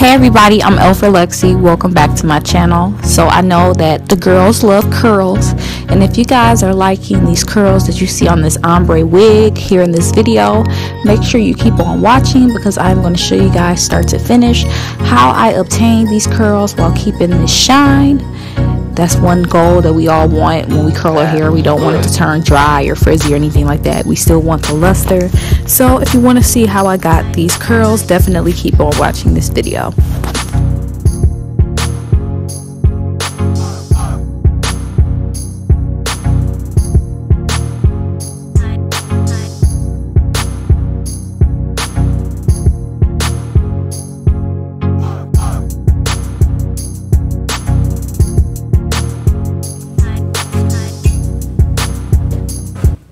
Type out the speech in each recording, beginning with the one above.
Hey everybody, I'm ElleForLexxi. Welcome back to my channel. So I know that the girls love curls, and if you guys are liking these curls that you see on this ombre wig here in this video, make sure you keep on watching because I'm going to show you guys start to finish how I obtain these curls while keeping this shine. That's one goal that we all want when we curl our hair. We don't want it to turn dry or frizzy or anything like that. We still want the luster. So if you want to see how I got these curls, definitely keep on watching this video.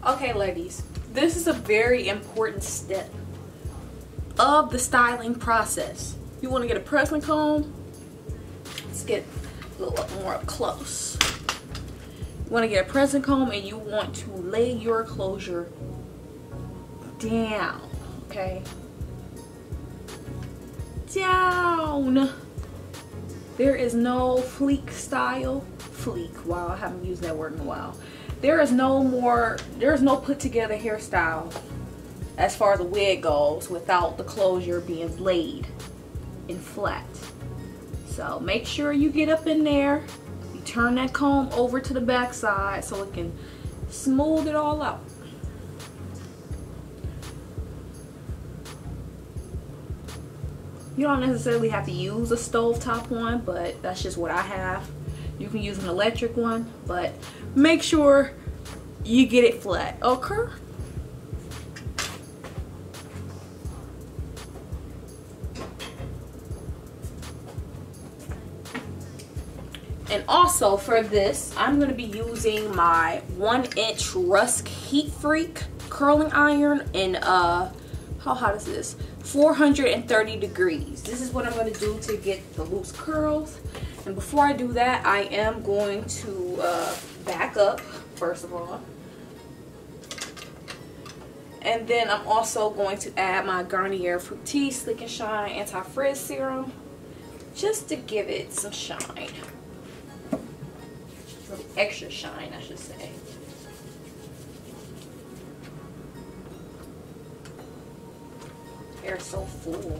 Okay ladies, this is a very important step of the styling process. You want to get a pressing comb. Let's get a little more up close. You want to get a pressing comb and you want to lay your closure down, okay? Down. There is no fleek style. Fleek, wow, I haven't used that word in a while. There's no put together hairstyle as far as the wig goes without the closure being laid and flat. So make sure you get up in there, you turn that comb over to the back side so it can smooth it all out. You don't necessarily have to use a stovetop one, but that's just what I have. You can use an electric one, but make sure you get it flat, okay? And also for this, I'm going to be using my 1-inch Rusk Heat Freak curling iron in how hot is this? 430 degrees. This is what I'm going to do to get the loose curls. And before I do that, I am going to back up, first of all. And then I'm also going to add my Garnier Fructis Slick and Shine Anti-Frizz Serum, just to give it some shine. Some extra shine, I should say. Hair is so full.